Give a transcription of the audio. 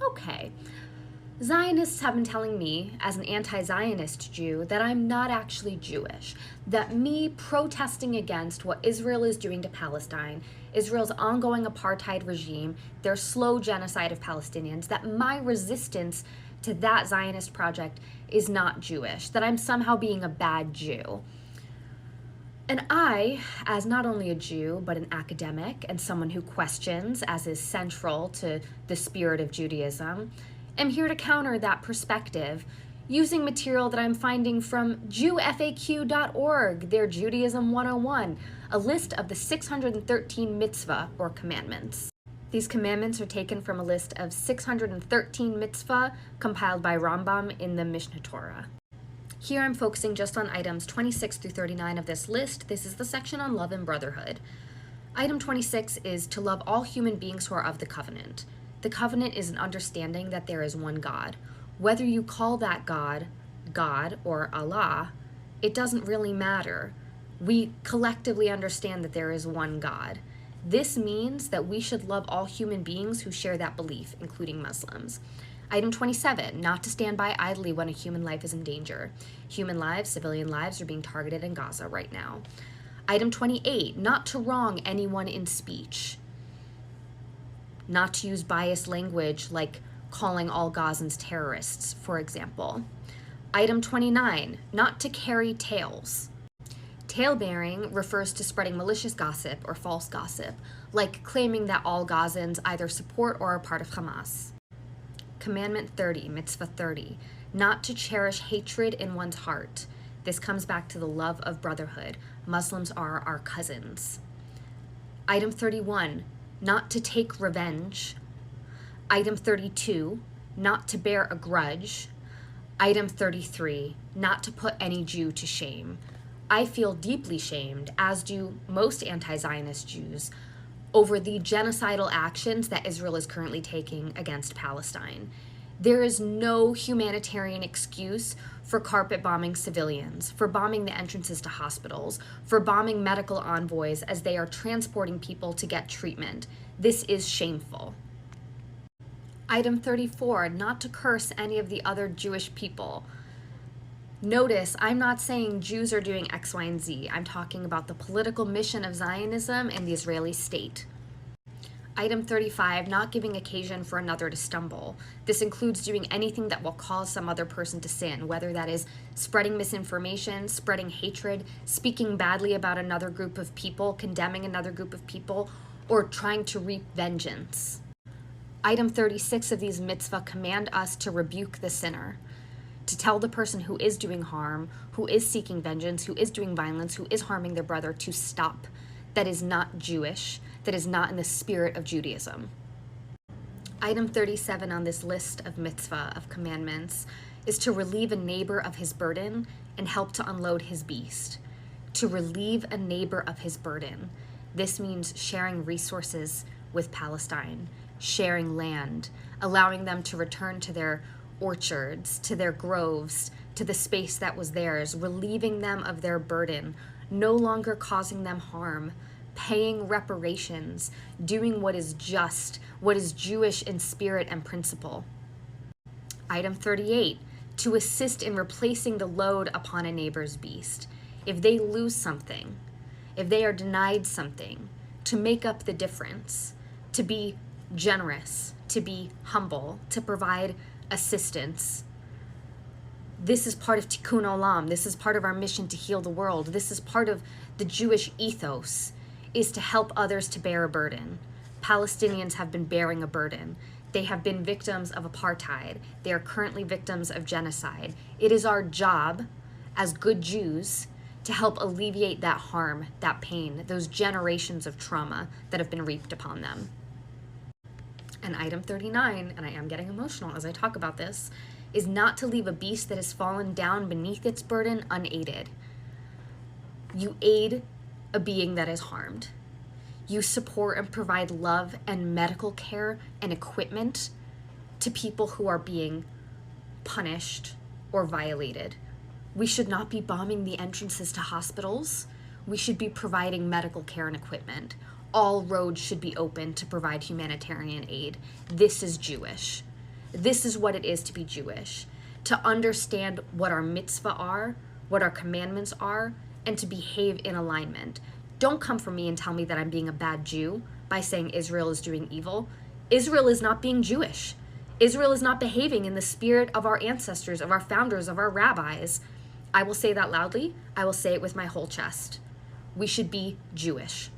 Okay. Zionists have been telling me, as an anti-Zionist Jew, that I'm not actually Jewish. That me protesting against what Israel is doing to Palestine, Israel's ongoing apartheid regime, their slow genocide of Palestinians, that my resistance to that Zionist project is not Jewish, that I'm somehow being a bad Jew. And I, as not only a Jew, but an academic and someone who questions, as is central to the spirit of Judaism, am here to counter that perspective using material that I'm finding from JewFAQ.org, their Judaism 101, a list of the 613 mitzvah, or commandments. These commandments are taken from a list of 613 mitzvah compiled by Rambam in the Mishnah Torah. Here I'm focusing just on items 26 through 39 of this list. This is the section on love and brotherhood. Item 26 is to love all human beings who are of the covenant. The covenant is an understanding that there is one God. Whether you call that God, God or Allah, it doesn't really matter. We collectively understand that there is one God. This means that we should love all human beings who share that belief, including Muslims. Item 27, not to stand by idly when a human life is in danger. Human lives, civilian lives, are being targeted in Gaza right now. Item 28, not to wrong anyone in speech. Not to use biased language like calling all Gazans terrorists, for example. Item 29, not to carry tales. Tale-bearing refers to spreading malicious gossip or false gossip, like claiming that all Gazans either support or are part of Hamas. Commandment 30, Mitzvah 30, not to cherish hatred in one's heart. This comes back to the love of brotherhood. Muslims are our cousins. Item 31, not to take revenge. Item 32, not to bear a grudge. Item 33, not to put any Jew to shame. I feel deeply shamed, as do most anti-Zionist Jews, over the genocidal actions that Israel is currently taking against Palestine. There is no humanitarian excuse for carpet bombing civilians, for bombing the entrances to hospitals, for bombing medical envoys as they are transporting people to get treatment. This is shameful. Item 34, not to curse any of the other Jewish people. Notice, I'm not saying Jews are doing X, Y, and Z. I'm talking about the political mission of Zionism and the Israeli state. Item 35, not giving occasion for another to stumble. This includes doing anything that will cause some other person to sin, whether that is spreading misinformation, spreading hatred, speaking badly about another group of people, condemning another group of people, or trying to reap vengeance. Item 36 of these mitzvah command us to rebuke the sinner, to tell the person who is doing harm, who is seeking vengeance, who is doing violence, who is harming their brother, to stop. That is not Jewish. That is not in the spirit of Judaism. Item 37 on this list of mitzvah, of commandments, is to relieve a neighbor of his burden and help to unload his beast. To relieve a neighbor of his burden. This means sharing resources with Palestine, sharing land, allowing them to return to their orchards, to their groves, to the space that was theirs, relieving them of their burden, no longer causing them harm, paying reparations, doing what is just, what is Jewish in spirit and principle. Item 38, to assist in replacing the load upon a neighbor's beast. If they lose something, if they are denied something, to make up the difference, to be generous, to be humble, to provide assistance. This is part of Tikkun Olam. This is part of our mission to heal the world. This is part of the Jewish ethos, is to help others to bear a burden. Palestinians have been bearing a burden. They have been victims of apartheid. They are currently victims of genocide. It is our job as good Jews to help alleviate that harm, that pain, those generations of trauma that have been reaped upon them. And item 39, and I am getting emotional as I talk about this, is not to leave a beast that has fallen down beneath its burden unaided. You aid a being that is harmed. You support and provide love and medical care and equipment to people who are being punished or violated. We should not be bombing the entrances to hospitals. We should be providing medical care and equipment. All roads should be open to provide humanitarian aid. This is Jewish. This is what it is to be Jewish, to understand what our mitzvah are, what our commandments are, and to behave in alignment. Don't come for me and tell me that I'm being a bad Jew by saying Israel is doing evil. Israel is not being Jewish. Israel is not behaving in the spirit of our ancestors, of our founders, of our rabbis. I will say that loudly. I will say it with my whole chest. We should be Jewish.